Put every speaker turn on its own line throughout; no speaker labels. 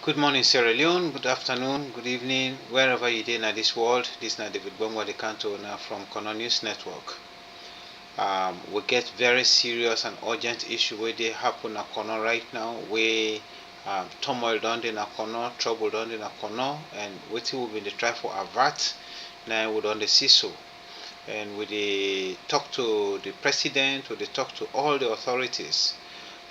Good morning, Sierra Leone. Good afternoon, good evening, wherever you are in this world. This is David Bongo, the Canto now from Kono News Network. We get very serious and urgent issue where they happen at Kono right now, where turmoil done in Kono, trouble done in Kono, and what will be the try for avert. Now we don't see so, and we they talk to the president, we they talk to all the authorities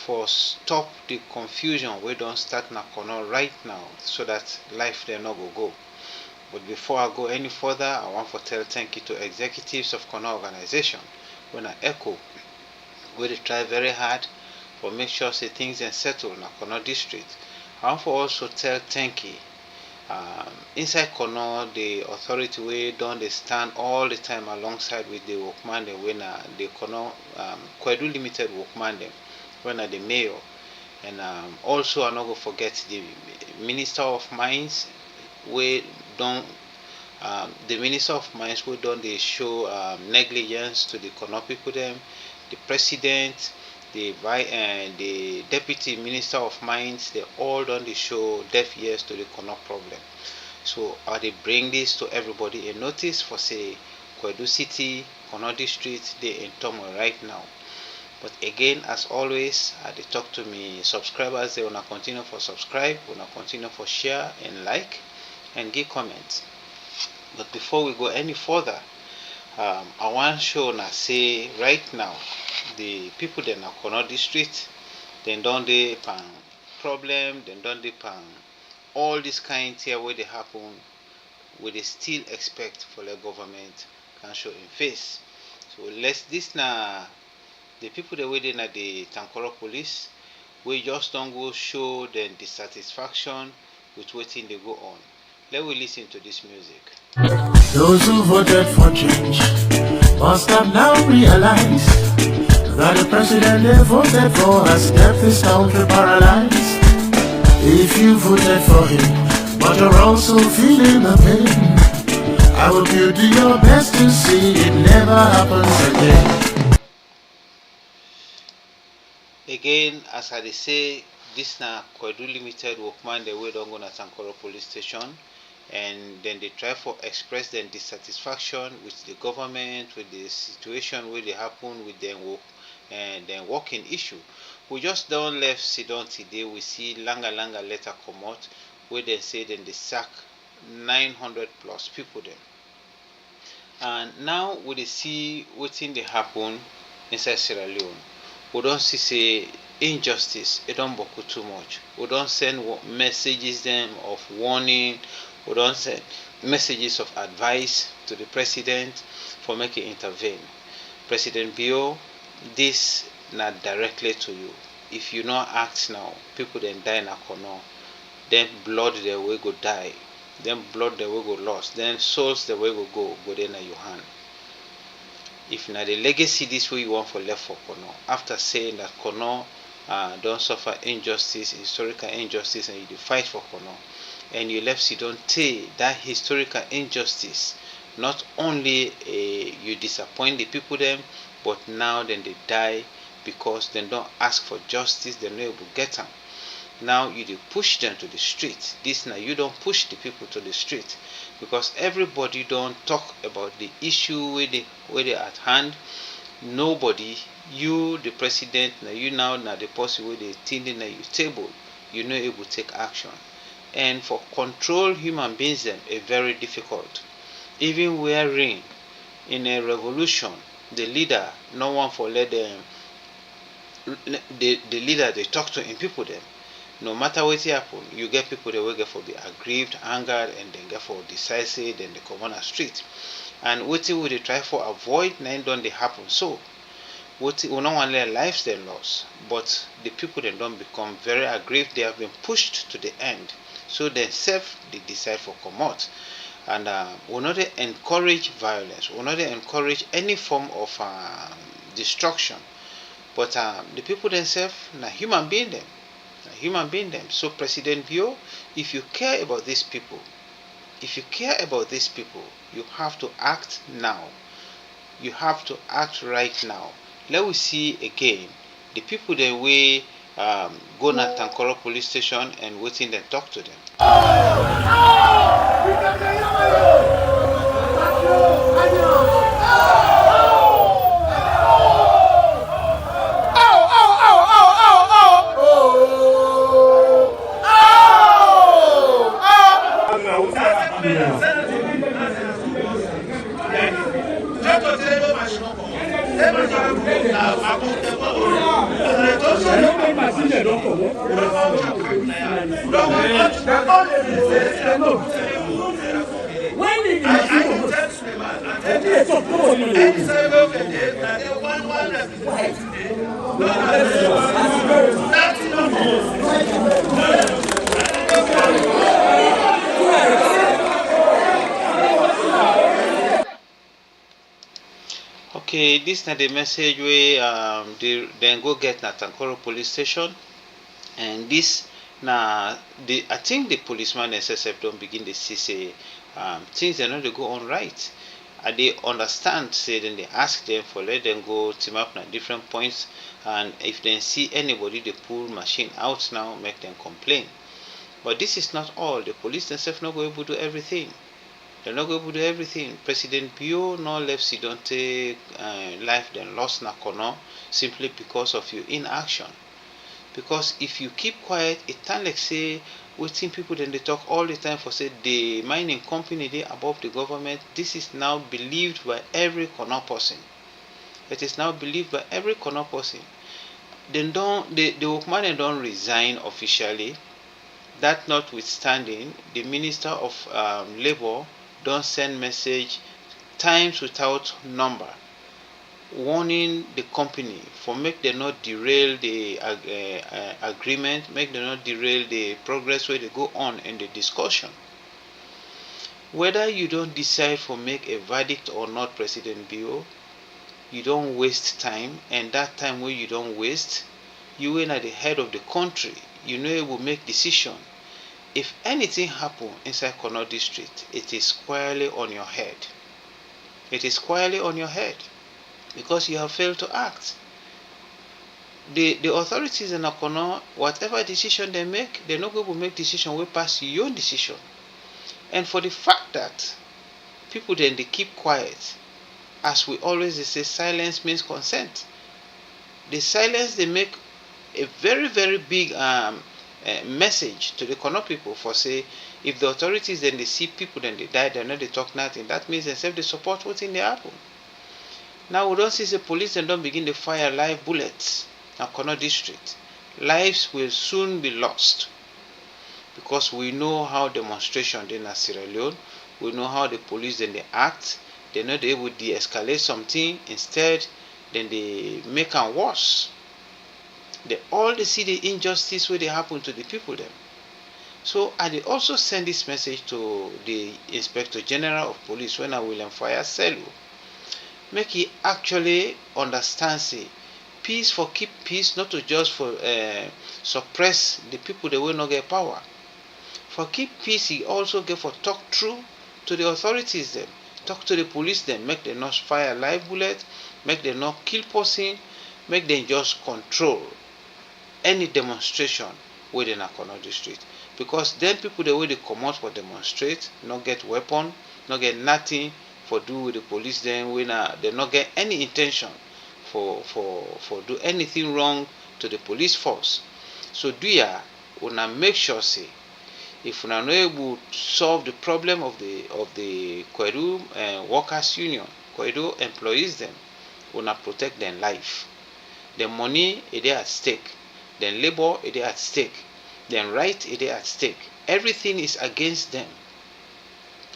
for stop the confusion we don't start na kono right now so that life there no go. But before I go any further, I want to tell thank you to executives of Kono organization when I echo we dey try very hard for make sure say things are settled na Kono district. I want to also tell thank you inside Kono the authority we don't they stand all the time alongside with the workman dem wey na the Kono Kwedu limited workman dem when na the mayor. And also I no go forget the Minister of Mines wey don the Minister of Mines wey don dey show negligence to the Kono people dem, the President, the Deputy Minister of Mines, they all don dey show deaf ears to the Kono problem. So I dey bring this to everybody a notice for say Kwedu City, Kono District dey in turmoil right now. But again, as always, they talk to me subscribers. They wanna continue for subscribe, wanna continue for share and like, and give comments. But before we go any further, I want to show na say right now the people that na Kono district, they don't dey pan problem, they don't dey pan all this kind here where they happen. We they still expect for the government can show in face. So let's this na the people that waiting at the Tankoro police, we just don't go show them dissatisfaction with waiting they go on. Let we listen to this music.
Those who voted for change must have now realized that the president they voted for has kept this country paralyzed. If you voted for him, but you're also feeling the pain, I hope you do your best to see it never happens again.
Again, as I say, this na Kwedu Limited workman they way don't go to Tankoro police station, and then they try for express their dissatisfaction with the government, with the situation where they happen with them work and then working issue. We just don't left sit down today. We see langa letter come out where they say then they sack 900 plus people then. And now we dey see wetin dey happen inside Sierra Leone. We don see say injustice e don boku too much. We don send messages them of warning. We don send messages of advice to the president for make e intervene. President Bio, this na directly to you. If you not act now, people then die na kono. Then blood there will go die. Then blood there will go lost. Then souls there will go there na your hand. If na the legacy this way you want for left for Kono, after saying that Kono don't suffer injustice, historical injustice, and you fight for Kono, and you left Sidon Tay that historical injustice, not only you disappoint the people them, but now then they die because they don't ask for justice, they're not able to get them. Now you do push them to the street. This now you don't push the people to the street because everybody don't talk about the issue where they at hand. Nobody, you the president, now you now the person where they tending at your table, you not able to take action. And for control human beings them is very difficult. Even wherein in a revolution, the leader, no one for let them the leader they talk to in people them. No matter what happen, you get people that will get for be aggrieved, angered, and then get for decisive, then they come on the street. And what will they try for avoid? Nine don't they happen so. What we don't want their lives they lost, but the people that don't become very aggrieved, they have been pushed to the end. So they self they decide for come out. And we not encourage violence, we not encourage any form of destruction. But the people themselves, na human being them. Human being them. So President Bio, if you care about these people, if you care about these people, you have to act now. You have to act right now. Let we see again the people the way go na Tankoro police station and waiting and talk to them. Okay, this na the message wey they then go get na Tankoro police station, and this na the I think the policeman SSF don't begin to see say things they no dey go on right. They understand say then they ask them for let them go team up na different points, and if they see anybody they pull machine out now make them complain. But this is not all. The police themselves not go able to do everything. They're not going to do everything. President Bio no left Sidonte life then lost Nakono simply because of your inaction. Because if you keep quiet, it can like say waiting people then they talk all the time for say the mining company they above the government. This is now believed by every corner person. It is now believed by every corner person. Then the workman don't resign officially. That notwithstanding, the Minister of Labour don't send message times without number warning the company for make them not derail the agreement, make them not derail the progress where they go on in the discussion. Whether you don't decide for make a verdict or not, President Bio, you don't waste time, and that time where you don't waste, you ain't at the head of the country. You know it will make decision. If anything happen inside Kono district, it is squarely on your head. It is squarely on your head because you have failed to act. The authorities in Kono, whatever decision they make, they're not going to make decision way past your decision. And for the fact that people then they keep quiet, as we always say, silence means consent. The silence they make a very, very big message to the Kono people for say if the authorities then they see people then they die, they're not they talk nothing. That means themselves they support what's in the happen. Now we don't see the police and don't begin to fire live bullets in Kono district. Lives will soon be lost because we know how demonstration in Sierra Leone, we know how the police then they act, they're not able to de-escalate something, instead then they make it worse. They all see the injustice where they happen to the people them. So I also send this message to the Inspector General of Police when I will fire Selu. Make he actually understand say peace for keep peace, not to just for suppress the people that will not get power. For keep peace, he also get for talk true to the authorities them, talk to the police them, make them not fire live bullet, make them not kill person, make them just control any demonstration within Kono district. Because then people the way they come out for demonstrate, not get weapon, not get nothing for do with the police then when they not get any intention for do anything wrong to the police force. So do ya wanna make sure say if we are not able to solve the problem of the Kwedu workers union, Kwedu employees them, wanna protect their life. The money is at stake. Then labor is at stake. Then right is at stake. Everything is against them.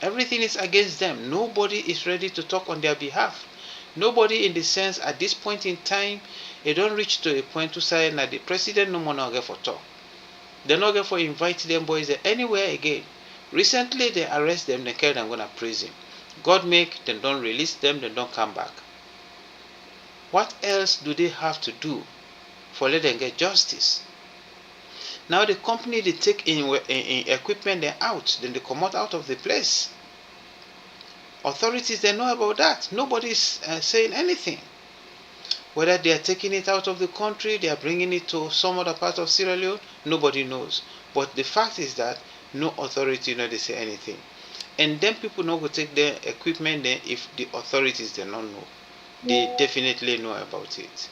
Everything is against them. Nobody is ready to talk on their behalf. Nobody in the sense at this point in time, they don't reach to a point to say that the president no more not get for talk. They're not going to invite them boys anywhere again. Recently they arrest them, they carry them going to prison. God make them don't release them, they don't come back. What else do they have to do for let them get justice? Now the company they take in equipment they out, then they come out of the place. Authorities they know about that. Nobody is saying anything. Whether they are taking it out of the country, they are bringing it to some other part of Sierra Leone, nobody knows. But the fact is that no authority know they say anything. And then people no go take the equipment then if the authorities they don't know. They definitely know about it.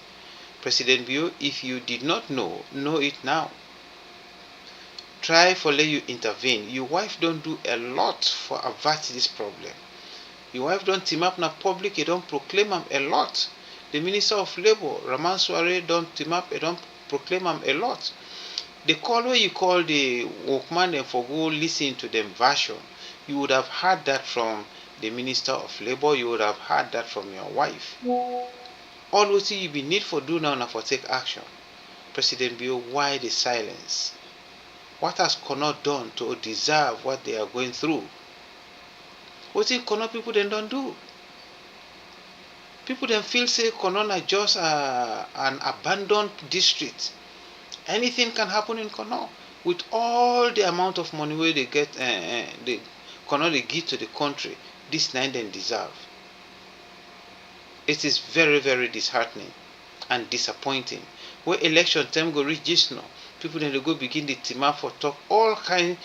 President Bio, if you did not know it now. Try for let you intervene. Your wife don't do a lot for avert this problem. Your wife don't team up na public, you don't proclaim am a lot. The Minister of Labour, Raman Soare, don't team up, you don't proclaim am a lot. The call where you call the workman and for go listen to them version, you would have heard that from the Minister of Labour, you would have heard that from your wife. All what you be need for do now for take action. President Bio, why the silence? What has Connaught done to deserve what they are going through? What if Connaught people then don't do? People then feel say Connaught are just an abandoned district. Anything can happen in Connaught. With all the amount of money where they get, the Connaught they give to the country, this nine then deserve. It is very, very disheartening and disappointing. Where election time go reach this now, people then they go begin the team up for talk all kind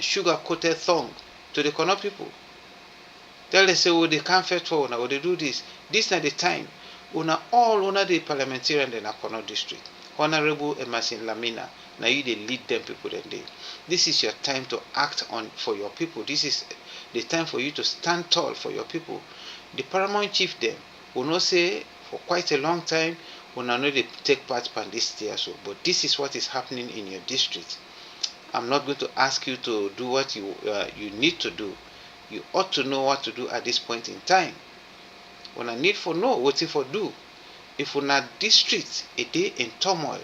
sugar-coated song to the Connaught people. Tell them say, oh, they can't fetch for una, or they do this. This not the time. Una all una the parliamentarian in a Connaught district. Honorable Emerson Lamina, now you they lead them people then they. This is your time to act on for your people. This is the time for you to stand tall for your people. The paramount chief them will not say for quite a long time, will not know they take part in this year so. But this is what is happening in your district. I'm not going to ask you to do what you need to do. You ought to know what to do at this point in time. When I need for know what if for do. If una district a day in turmoil,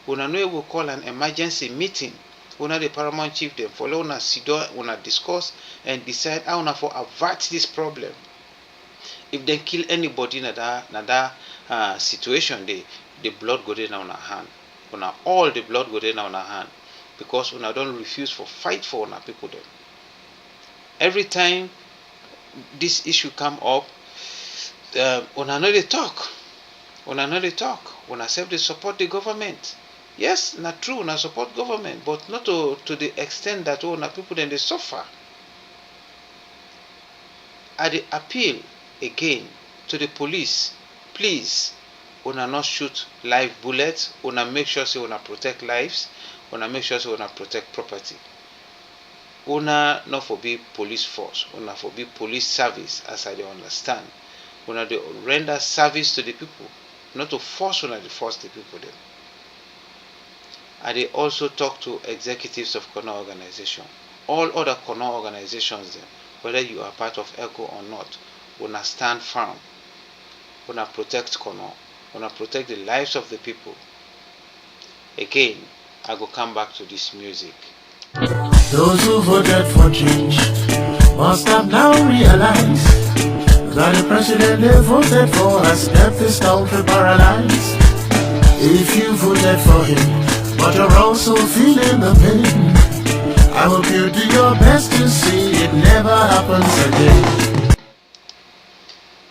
una know we call an emergency meeting. Una the paramount chief them follow una sit down, una discuss and decide how una for avert this problem. If they kill anybody in that situation, the blood go down on our hand. Una all the blood go down on our hand because una don't refuse for fight for una people them. Every time this issue come up, una know they talk. Una know they talk. Una self they support the government. Yes, not true, una support government, but not to the extent that una people then they suffer. I dey appeal again to the police, please, una not shoot live bullets, una make sure say una protect lives, una make sure say una protect property. Una not for be police force, una for be police service as I dey understand. Una dey render service to the people, not to force una to force the people them. I dey also talk to executives of Connaught organization, all other Connaught organizations them, whether you are part of E.S.K or not, una stand firm, una protect Connaught, una protect the lives of the people. Again, I go come back to this music.
Those who voted for change must have now realized that the president they voted for has kept this country paralyzed. If you voted for him, but you're also feeling the pain, I hope you do your best to see it never happens again.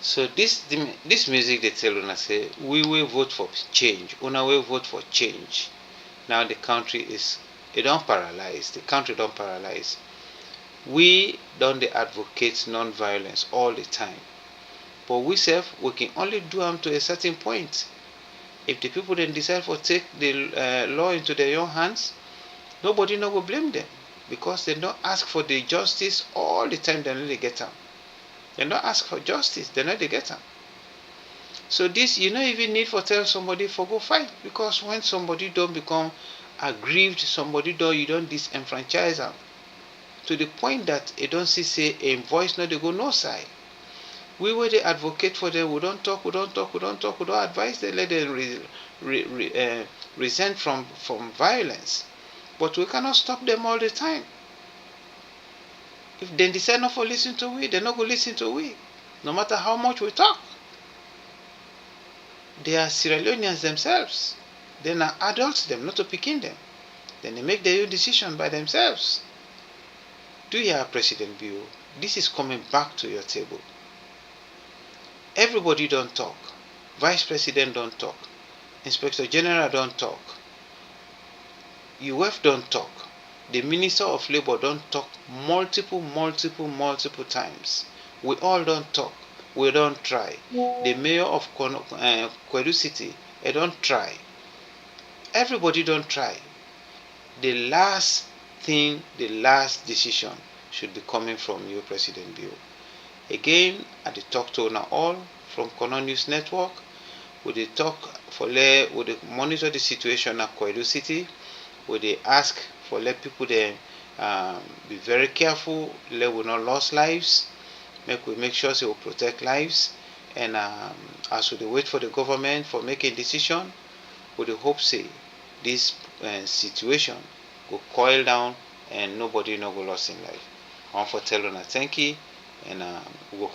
So this music they tell una say we will vote for change. Una will vote for change. Now the country is don't paralyze. The country don't paralyze. We don't advocate non-violence all the time. But we we can only do them to a certain point. If the people then decide to take the law into their own hands, nobody no will blame them because they don't ask for the justice all the time. They really get them. They don't ask for justice. They know they get them. So this you don't even need for tell somebody for go fight because when somebody don't become aggrieved, somebody you don't disenfranchise them to the point that they don't say a voice no they go no side. We were the advocate for them. We don't talk. We don't advise them. Let them resent from violence. But we cannot stop them all the time. If they decide not to listen to we, they're not going to listen to we. No matter how much we talk. They are Sierra Leoneans themselves. They're not adults, them, not to picking them. Then they make their own decision by themselves. Do you hear, President Bio? This is coming back to your table. Everybody don't talk. Vice President don't talk, Inspector General don't talk, UF don't talk, the Minister of Labour don't talk multiple times. We all don't talk. We don't try. The mayor of Kwedu City, they don't try. Everybody don't try. The last thing, the last decision should be coming from you, President Bill. Again, I dey talk to una all from Kono News Network. We dey talk for we dey monitor the situation at Kwedu City. We dey ask for let people dey be very careful, let we not lose lives. Make sure say we protect lives. And as we dey wait for the government for making decision, we dey hope say this situation go coil down and nobody no go lost in life. I want to tell una thank you, and we go